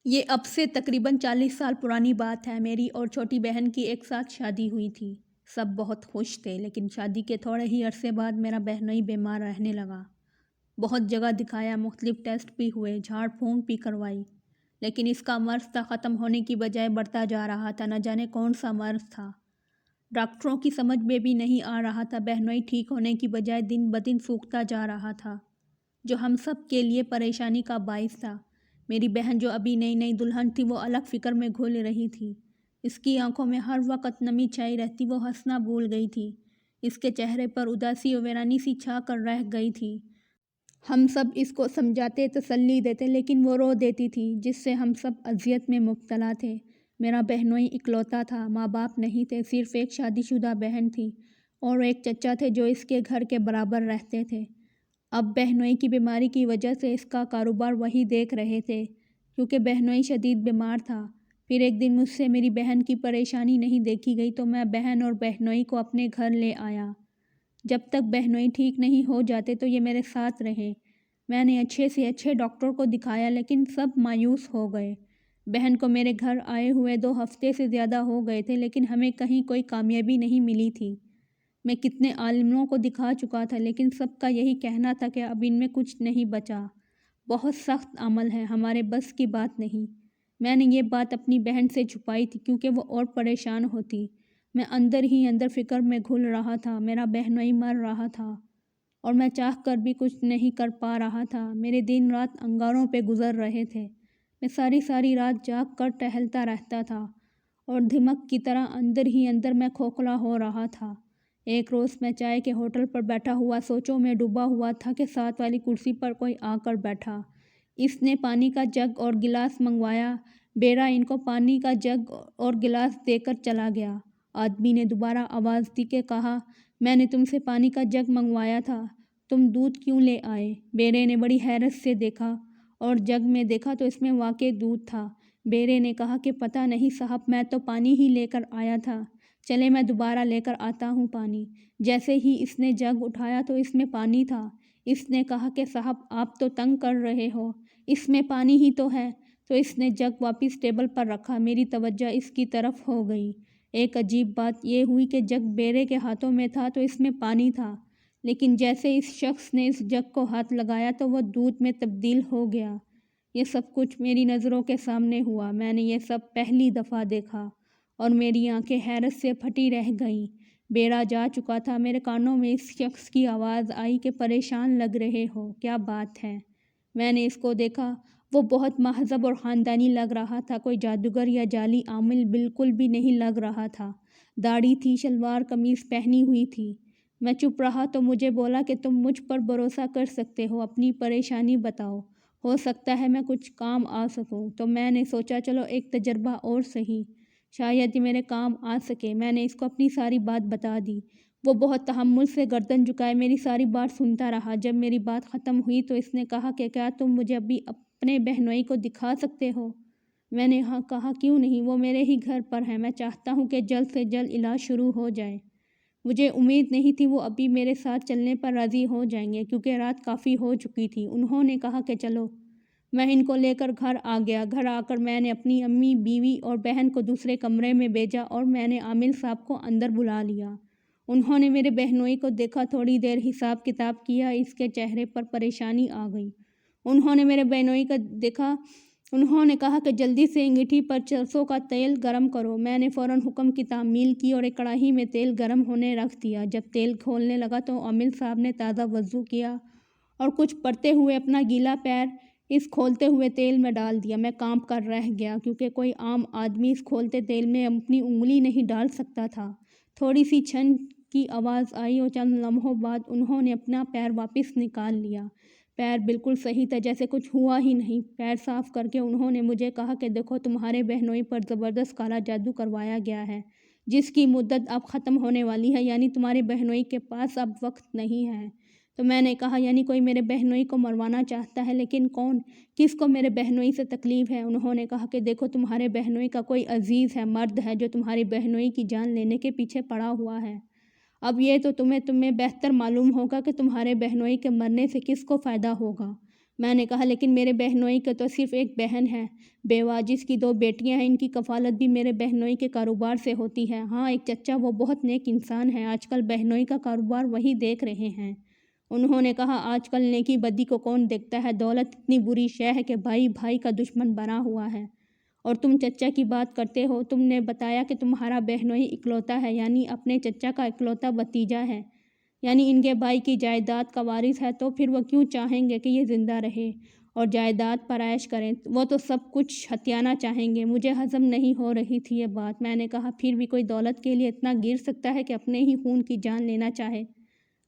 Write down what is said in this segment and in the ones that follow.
یہ اب سے تقریباً 40 سال پرانی بات ہے۔ میری اور چھوٹی بہن کی ایک ساتھ شادی ہوئی تھی۔ سب بہت خوش تھے، لیکن شادی کے تھوڑے ہی عرصے بعد میرا بہنوئی بیمار رہنے لگا۔ بہت جگہ دکھایا، مختلف ٹیسٹ بھی ہوئے، جھاڑ پھونک بھی کروائی، لیکن اس کا مرض تھا ختم ہونے کی بجائے بڑھتا جا رہا تھا۔ نہ جانے کون سا مرض تھا، ڈاکٹروں کی سمجھ میں بھی نہیں آ رہا تھا۔ بہنوئی ٹھیک ہونے کی بجائے دن بدن سوکھتا جا رہا تھا، جو ہم سب کے لیے پریشانی کا باعث تھا۔ میری بہن جو ابھی نئی نئی دلہن تھی، وہ الگ فکر میں گھل رہی تھی۔ اس کی آنکھوں میں ہر وقت نمی چھائی رہتی، وہ ہنسنا بھول گئی تھی۔ اس کے چہرے پر اداسی اور ویرانی سی چھا کر رہ گئی تھی۔ ہم سب اس کو سمجھاتے، تسلی دیتے، لیکن وہ رو دیتی تھی، جس سے ہم سب اذیت میں مبتلا تھے۔ میرا بہنوئی اکلوتا تھا، ماں باپ نہیں تھے، صرف ایک شادی شدہ بہن تھی اور ایک چچا تھے جو اس کے گھر کے برابر رہتے تھے۔ اب بہنوئی کی بیماری کی وجہ سے اس کا کاروبار وہی دیکھ رہے تھے، کیونکہ بہنوئی شدید بیمار تھا۔ پھر ایک دن مجھ سے میری بہن کی پریشانی نہیں دیکھی گئی تو میں بہن اور بہنوئی کو اپنے گھر لے آیا۔ جب تک بہنوئی ٹھیک نہیں ہو جاتے تو یہ میرے ساتھ رہے۔ میں نے اچھے سے اچھے ڈاکٹر کو دکھایا، لیکن سب مایوس ہو گئے۔ بہن کو میرے گھر آئے ہوئے 2 ہفتے سے زیادہ ہو گئے تھے، لیکن ہمیں کہیں کوئی کامیابی نہیں ملی تھی۔ میں کتنے عالموں کو دکھا چکا تھا، لیکن سب کا یہی کہنا تھا کہ اب ان میں کچھ نہیں بچا، بہت سخت عمل ہے، ہمارے بس کی بات نہیں۔ میں نے یہ بات اپنی بہن سے چھپائی تھی، کیونکہ وہ اور پریشان ہوتی۔ میں اندر ہی اندر فکر میں گھل رہا تھا۔ میرا بہنوئی مر رہا تھا اور میں چاہ کر بھی کچھ نہیں کر پا رہا تھا۔ میرے دن رات انگاروں پہ گزر رہے تھے۔ میں ساری رات جاگ کر ٹہلتا رہتا تھا اور دھمک کی طرح اندر ہی اندر میں کھوکھلا ہو رہا تھا۔ ایک روز میں چائے کے ہوٹل پر بیٹھا ہوا سوچوں میں ڈوبا ہوا تھا کہ ساتھ والی کرسی پر کوئی آ کر بیٹھا۔ اس نے پانی کا جگ اور گلاس منگوایا۔ بیرا ان کو پانی کا جگ اور گلاس دے کر چلا گیا۔ آدمی نے دوبارہ آواز دی کہ کہا، میں نے تم سے پانی کا جگ منگوایا تھا، تم دودھ کیوں لے آئے؟ بیرے نے بڑی حیرت سے دیکھا اور جگ میں دیکھا تو اس میں واقعی دودھ تھا۔ بیرے نے کہا کہ پتہ نہیں صاحب، میں تو پانی ہی لے کر آیا تھا، چلے میں دوبارہ لے کر آتا ہوں پانی۔ جیسے ہی اس نے جگ اٹھایا تو اس میں پانی تھا۔ اس نے کہا کہ صاحب آپ تو تنگ کر رہے ہو، اس میں پانی ہی تو ہے۔ تو اس نے جگ واپس ٹیبل پر رکھا۔ میری توجہ اس کی طرف ہو گئی۔ ایک عجیب بات یہ ہوئی کہ جگ بیرے کے ہاتھوں میں تھا تو اس میں پانی تھا، لیکن جیسے اس شخص نے اس جگ کو ہاتھ لگایا تو وہ دودھ میں تبدیل ہو گیا۔ یہ سب کچھ میری نظروں کے سامنے ہوا۔ میں نے یہ سب پہلی دفعہ دیکھا اور میری آنکھیں حیرت سے پھٹی رہ گئیں۔ بیرا جا چکا تھا۔ میرے کانوں میں اس شخص کی آواز آئی کہ پریشان لگ رہے ہو، کیا بات ہے؟ میں نے اس کو دیکھا۔ وہ بہت مہذب اور خاندانی لگ رہا تھا، کوئی جادوگر یا جعلی عامل بالکل بھی نہیں لگ رہا تھا۔ داڑھی تھی، شلوار قمیض پہنی ہوئی تھی۔ میں چپ رہا تو مجھے بولا کہ تم مجھ پر بھروسہ کر سکتے ہو، اپنی پریشانی بتاؤ، ہو سکتا ہے میں کچھ کام آ سکوں۔ تو میں نے سوچا چلو ایک تجربہ اور سہی، شاید یہ میرے کام آ سکے۔ میں نے اس کو اپنی ساری بات بتا دی۔ وہ بہت تحمل سے گردن جھکائے میری ساری بات سنتا رہا۔ جب میری بات ختم ہوئی تو اس نے کہا کہ کیا تم مجھے ابھی اپنے بہنوئی کو دکھا سکتے ہو؟ میں نے کہا کیوں نہیں، وہ میرے ہی گھر پر ہے، میں چاہتا ہوں کہ جلد سے جلد علاج شروع ہو جائے۔ مجھے امید نہیں تھی وہ ابھی میرے ساتھ چلنے پر راضی ہو جائیں گے، کیونکہ رات کافی ہو چکی تھی۔ انہوں نے کہا کہ چلو۔ میں ان کو لے کر گھر آ گیا۔ گھر آ کر میں نے اپنی امی، بیوی اور بہن کو دوسرے کمرے میں بھیجا اور میں نے عامل صاحب کو اندر بلا لیا۔ انہوں نے میرے بہنوئی کو دیکھا، تھوڑی دیر حساب کتاب کیا، اس کے چہرے پر پریشانی آ گئی۔ انہوں نے میرے بہنوئی کو دیکھا۔ انہوں نے کہا کہ جلدی سے انگیٹھی پر سرسوں کا تیل گرم کرو۔ میں نے فوراً حکم کی تعمیل کی اور ایک کڑاہی میں تیل گرم ہونے رکھ دیا۔ جب تیل کھولنے لگا تو عامل صاحب نے تازہ وضو کیا اور کچھ پڑھتے ہوئے اپنا گیلا پیر اس کھولتے ہوئے تیل میں ڈال دیا۔ میں کانپ کر رہ گیا، کیونکہ کوئی عام آدمی اس کھولتے تیل میں اپنی انگلی نہیں ڈال سکتا تھا۔ تھوڑی سی چھن کی آواز آئی اور چند لمحوں بعد انہوں نے اپنا پیر واپس نکال لیا۔ پیر بالکل صحیح تھا، جیسے کچھ ہوا ہی نہیں۔ پیر صاف کر کے انہوں نے مجھے کہا کہ دیکھو تمہارے بہنوئی پر زبردست کالا جادو کروایا گیا ہے، جس کی مدت اب ختم ہونے والی ہے، یعنی تمہاری بہنوئی کے پاس اب وقت نہیں ہے۔ تو میں نے کہا یعنی کوئی میرے بہنوئی کو مروانا چاہتا ہے، لیکن کون؟ کس کو میرے بہنوئی سے تکلیف ہے؟ انہوں نے کہا کہ دیکھو تمہارے بہنوئی کا کوئی عزیز ہے، مرد ہے، جو تمہاری بہنوئی کی جان لینے کے پیچھے پڑا ہوا ہے۔ اب یہ تو تمہیں بہتر معلوم ہوگا کہ تمہارے بہنوئی کے مرنے سے کس کو فائدہ ہوگا۔ میں نے کہا لیکن میرے بہنوئی کے تو صرف ایک بہن ہے بیوہ، جس کی 2 بیٹیاں ہیں، ان کی کفالت بھی میرے بہنوئی کے کاروبار سے ہوتی ہے۔ ہاں ایک چچا، وہ بہت نیک انسان ہے، آج کل بہنوئی کا کاروبار وہی دیکھ رہے ہیں۔ انہوں نے کہا آج کل نیکی بدی کو کون دیکھتا ہے، دولت اتنی بری شے ہے کہ بھائی بھائی کا دشمن بنا ہوا ہے۔ اور تم چچا کی بات کرتے ہو، تم نے بتایا کہ تمہارا بہنوئی اکلوتا ہے، یعنی اپنے چچا کا اکلوتا بھتیجا ہے، یعنی ان کے بھائی کی جائیداد کا وارث ہے، تو پھر وہ کیوں چاہیں گے کہ یہ زندہ رہے اور جائیداد پر عیش کریں؟ وہ تو سب کچھ ہتھیانا چاہیں گے۔ مجھے ہضم نہیں ہو رہی تھی یہ بات۔ میں نے کہا پھر بھی کوئی دولت کے لیے اتنا گر سکتا ہے کہ اپنے ہی خون کی جان لینا چاہے؟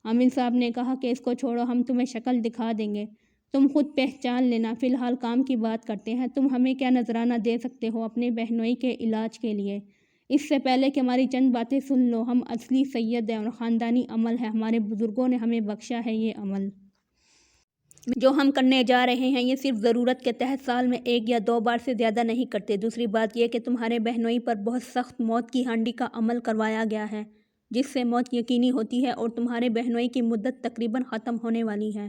عامل صاحب نے کہا کہ اس کو چھوڑو، ہم تمہیں شکل دکھا دیں گے، تم خود پہچان لینا، فی الحال کام کی بات کرتے ہیں۔ تم ہمیں کیا نذرانہ دے سکتے ہو اپنے بہنوئی کے علاج کے لیے؟ اس سے پہلے کہ ہماری چند باتیں سن لو، ہم اصلی سید ہیں اور خاندانی عمل ہے، ہمارے بزرگوں نے ہمیں بخشا ہے یہ عمل۔ جو ہم کرنے جا رہے ہیں یہ صرف ضرورت کے تحت سال میں 1 یا 2 بار سے زیادہ نہیں کرتے۔ دوسری بات یہ کہ تمہارے بہنوئی پر بہت سخت موت کی ہانڈی کا عمل کروایا گیا ہے، جس سے موت یقینی ہوتی ہے اور تمہارے بہنوئی کی مدت تقریباً ختم ہونے والی ہے۔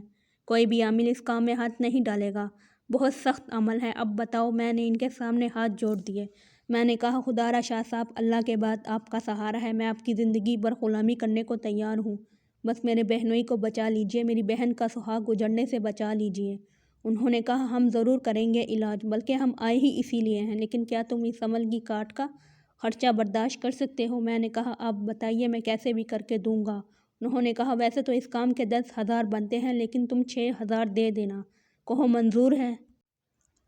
کوئی بھی عامل اس کام میں ہاتھ نہیں ڈالے گا، بہت سخت عمل ہے۔ اب بتاؤ۔ میں نے ان کے سامنے ہاتھ جوڑ دیے۔ میں نے کہا خدا را شاہ صاحب، اللہ کے بعد آپ کا سہارا ہے، میں آپ کی زندگی بھر غلامی کرنے کو تیار ہوں، بس میرے بہنوئی کو بچا لیجئے، میری بہن کا سہاگ اجڑنے سے بچا لیجئے۔ انہوں نے کہا ہم ضرور کریں گے علاج، بلکہ ہم آئے ہی اسی لیے ہیں، لیکن کیا تم اس عمل کی کاٹ کا خرچہ برداشت کر سکتے ہو؟ میں نے کہا آپ بتائیے، میں کیسے بھی کر کے دوں گا۔ انہوں نے کہا ویسے تو اس کام کے 10,000 بنتے ہیں، لیکن تم 6,000 دے دینا، کہو منظور ہے؟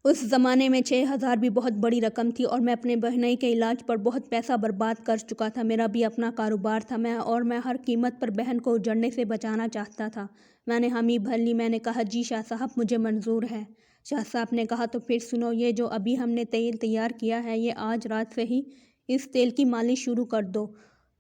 اس زمانے میں 6,000 بھی بہت بڑی رقم تھی، اور میں اپنے بہنوئی کے علاج پر بہت پیسہ برباد کر چکا تھا۔ میرا بھی اپنا کاروبار تھا، میں ہر قیمت پر بہن کو اجڑنے سے بچانا چاہتا تھا۔ میں نے حامی بھر لی۔ میں نے کہا جی شاہ صاحب، مجھے منظور ہے۔ شاہ صاحب نے کہا تو پھر سنو، یہ جو ابھی ہم نے تیل تیار کیا ہے، یہ آج رات سے ہی اس تیل کی مالش شروع کر دو۔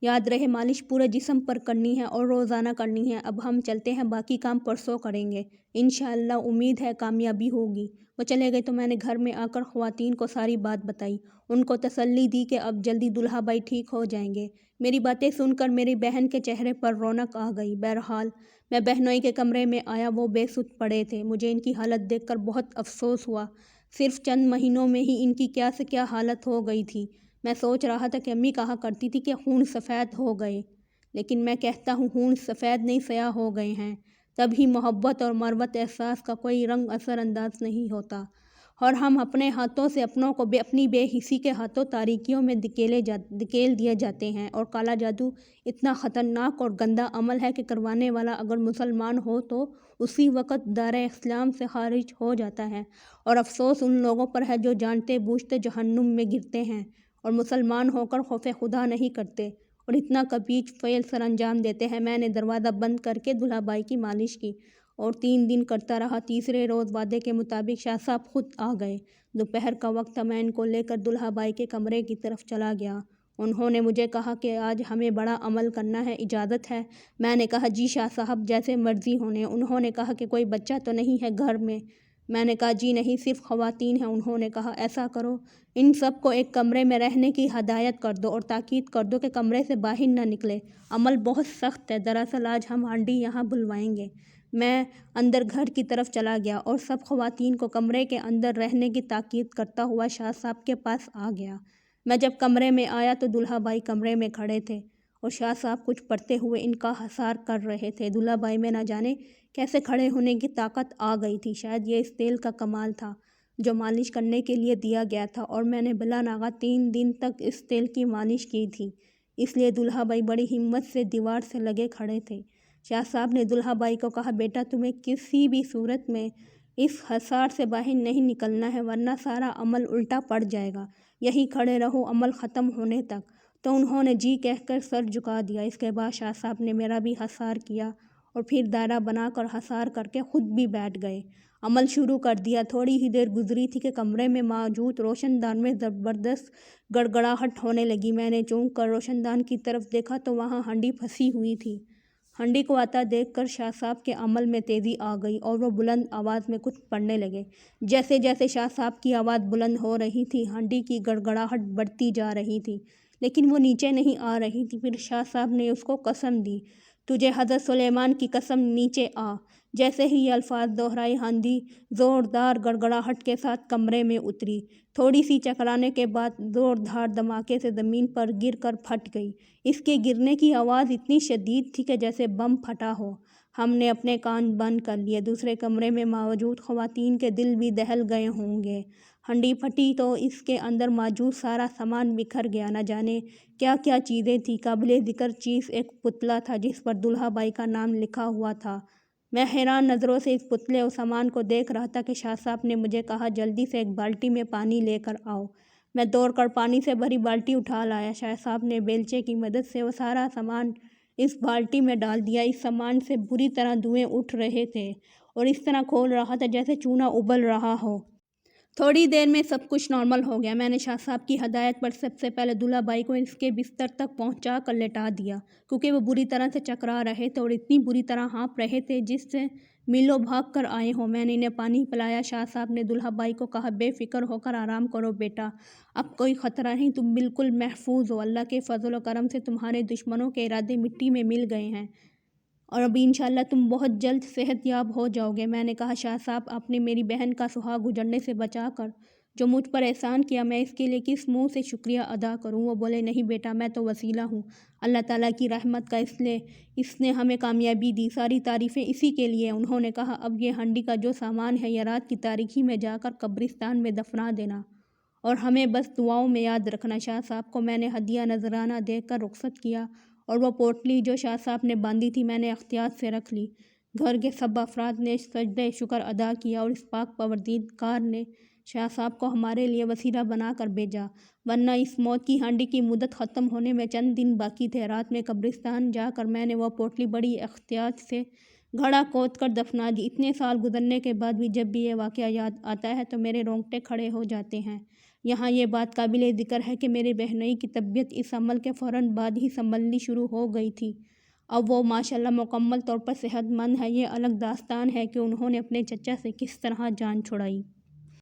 یاد رہے مالش پورے جسم پر کرنی ہے اور روزانہ کرنی ہے۔ اب ہم چلتے ہیں، باقی کام پرسوں کریں گے، انشاءاللہ امید ہے کامیابی ہوگی۔ وہ چلے گئے تو میں نے گھر میں آ کر خواتین کو ساری بات بتائی، ان کو تسلی دی کہ اب جلدی دلہا بھائی ٹھیک ہو جائیں گے۔ میری باتیں سن کر میری بہن کے چہرے پر رونق آ گئی۔ بہرحال میں بہنوئی کے کمرے میں آیا، وہ بے سدھ پڑے تھے۔ مجھے ان کی حالت دیکھ کر بہت افسوس ہوا، صرف چند مہینوں میں ہی ان کی کیا سے کیا حالت ہو گئی تھی۔ میں سوچ رہا تھا کہ امی کہا کرتی تھی کہ خون سفید ہو گئے، لیکن میں کہتا ہوں خون سفید نہیں، سیاہ ہو گئے ہیں۔ تبھی محبت اور مروت احساس کا کوئی رنگ اثر انداز نہیں ہوتا، اور ہم اپنے ہاتھوں سے اپنوں کو اپنی بے حسی کے ہاتھوں تاریکیوں میں دھکیل دیے جاتے ہیں۔ اور کالا جادو اتنا خطرناک اور گندا عمل ہے کہ کروانے والا اگر مسلمان ہو تو اسی وقت دائرہ اسلام سے خارج ہو جاتا ہے، اور افسوس ان لوگوں پر ہے جو جانتے بوجھتے جہنم میں گرتے ہیں اور مسلمان ہو کر خوف خدا نہیں کرتے اور اتنا کبیج فعل سر انجام دیتے ہیں۔ میں نے دروازہ بند کر کے دلہا بائی کی مالش کی اور 3 دن کرتا رہا۔ تیسرے روز وعدے کے مطابق شاہ صاحب خود آ گئے۔ دوپہر کا وقت تھا، میں ان کو لے کر دلہا بائی کے کمرے کی طرف چلا گیا۔ انہوں نے مجھے کہا کہ آج ہمیں بڑا عمل کرنا ہے، اجازت ہے؟ میں نے کہا جی شاہ صاحب، جیسے مرضی ہونے۔ انہوں نے کہا کہ کوئی بچہ تو نہیں ہے گھر میں؟ میں نے کہا جی نہیں، صرف خواتین ہیں۔ انہوں نے کہا ایسا کرو، ان سب کو ایک کمرے میں رہنے کی ہدایت کر دو اور تاکید کر دو کہ کمرے سے باہر نہ نکلے۔ عمل بہت سخت ہے، دراصل آج ہم ہانڈی یہاں بلوائیں گے۔ میں اندر گھر کی طرف چلا گیا اور سب خواتین کو کمرے کے اندر رہنے کی تاکید کرتا ہوا شاہ صاحب کے پاس آ گیا۔ میں جب کمرے میں آیا تو دلہا بائی کمرے میں کھڑے تھے اور شاہ صاحب کچھ پڑھتے ہوئے ان کا حصار کر رہے تھے۔ دلہا بائی میں نہ جانے کیسے کھڑے ہونے کی طاقت آ گئی تھی، شاید یہ اس تیل کا کمال تھا جو مالش کرنے کے لیے دیا گیا تھا، اور میں نے بلا ناغہ 3 دن تک اس تیل کی مالش کی تھی، اس لیے دلہا بائی بڑی ہمت سے دیوار سے لگے کھڑے تھے۔ شاہ صاحب نے دلہا بائی کو کہا بیٹا، تمہیں کسی بھی صورت میں اس حصار سے باہر نہیں نکلنا ہے، ورنہ سارا عمل الٹا پڑ جائے گا، یہی کھڑے رہو عمل ختم ہونے تک۔ تو انہوں نے جی کہہ کر سر جھکا دیا۔ اس کے بعد شاہ صاحب نے میرا بھی حصار کیا اور پھر دائرہ بنا کر حصار کر کے خود بھی بیٹھ گئے۔ عمل شروع کر دیا۔ تھوڑی ہی دیر گزری تھی کہ کمرے میں موجود روشن دان میں زبردست گڑگڑاہٹ ہونے لگی۔ میں نے چونک کر روشن دان کی طرف دیکھا تو وہاں ہانڈی پھنسی ہوئی تھی۔ ہانڈی کو آتا دیکھ کر شاہ صاحب کے عمل میں تیزی آ گئی اور وہ بلند آواز میں کچھ پڑھنے لگے۔ جیسے جیسے شاہ صاحب کی آواز بلند ہو رہی تھی، ہانڈی کی گڑگڑاہٹ بڑھتی جا رہی تھی، لیکن وہ نیچے نہیں آ رہی تھی۔ پھر شاہ صاحب نے اس کو قسم دی، تجھے حضرت سلیمان کی قسم، نیچے آ۔ جیسے ہی یہ الفاظ دہرائے آندھی زوردار گڑگڑاہٹ کے ساتھ کمرے میں اتری، تھوڑی سی چکرانے کے بعد زوردار دھماکے سے زمین پر گر کر پھٹ گئی۔ اس کے گرنے کی آواز اتنی شدید تھی کہ جیسے بم پھٹا ہو۔ ہم نے اپنے کان بند کر لیے۔ دوسرے کمرے میں موجود خواتین کے دل بھی دہل گئے ہوں گے۔ ہنڈی پھٹی تو اس کے اندر موجود سارا سامان بکھر گیا۔ نہ جانے کیا کیا چیزیں تھیں۔ قابل ذکر چیز ایک پتلا تھا جس پر دولہا بائی کا نام لکھا ہوا تھا۔ میں حیران نظروں سے اس پتلے اور سامان کو دیکھ رہا تھا کہ شاہ صاحب نے مجھے کہا، جلدی سے ایک بالٹی میں پانی لے کر آؤ۔ میں دوڑ کر پانی سے بھری بالٹی اٹھا لایا۔ شاہ صاحب نے بیلچے کی مدد سے وہ سارا سامان اس بالٹی میں ڈال دیا۔ اس سامان سے بری طرح دھوئیں اٹھ رہے تھے اور اس طرح کھول رہا تھا جیسے چونا ابل رہا ہو۔ تھوڑی دیر میں سب کچھ نارمل ہو گیا۔ میں نے شاہ صاحب کی ہدایت پر سب سے پہلے دولہا بائی کو اس کے بستر تک پہنچا کر لٹا دیا، کیونکہ وہ بری طرح سے چکرا رہے تھے اور اتنی بری طرح ہانپ رہے تھے جس سے میلوں بھاگ کر آئے ہوں۔ میں نے انہیں پانی پلایا۔ شاہ صاحب نے دولہا بائی کو کہا، بے فکر ہو کر آرام کرو بیٹا، اب کوئی خطرہ نہیں، تم بالکل محفوظ ہو۔ اللہ کے فضل و کرم سے تمہارے دشمنوں کے ارادے مٹی میں مل گئے ہیں اور اب انشاءاللہ تم بہت جلد صحت یاب ہو جاؤ گے۔ میں نے کہا، شاہ صاحب آپ نے میری بہن کا سہاگ اجڑنے سے بچا کر جو مجھ پر احسان کیا، میں اس کے لیے کس منہ سے شکریہ ادا کروں؟ وہ بولے، نہیں بیٹا، میں تو وسیلہ ہوں اللہ تعالیٰ کی رحمت کا، اس نے ہمیں کامیابی دی، ساری تعریفیں اسی کے لیے۔ انہوں نے کہا، اب یہ ہنڈی کا جو سامان ہے یہ رات کی تاریکی میں جا کر قبرستان میں دفنا دینا اور ہمیں بس دعاؤں میں یاد رکھنا۔ شاہ صاحب کو میں نے ہدیہ نذرانہ دے کر رخصت کیا اور وہ پوٹلی جو شاہ صاحب نے باندھی تھی میں نے احتیاط سے رکھ لی۔ گھر کے سب افراد نے سجدہ شکر ادا کیا اور اس پاک پروردگار نے شاہ صاحب کو ہمارے لیے وسیلہ بنا کر بھیجا، ورنہ اس موت کی ہانڈی کی مدت ختم ہونے میں چند دن باقی تھے۔ رات میں قبرستان جا کر میں نے وہ پوٹلی بڑی احتیاط سے گھڑا کھود کر دفنا دی۔ اتنے سال گزرنے کے بعد بھی جب بھی یہ واقعہ یاد آتا ہے تو میرے رونگٹے کھڑے ہو جاتے ہیں۔ یہاں یہ بات قابل ذکر ہے کہ میرے بہنوئی کی طبیعت اس عمل کے فوراً بعد ہی سنبھلنی شروع ہو گئی تھی۔ اب وہ ماشاءاللہ مکمل طور پر صحت مند ہے۔ یہ الگ داستان ہے کہ انہوں نے اپنے چچا سے کس طرح جان چھڑائی۔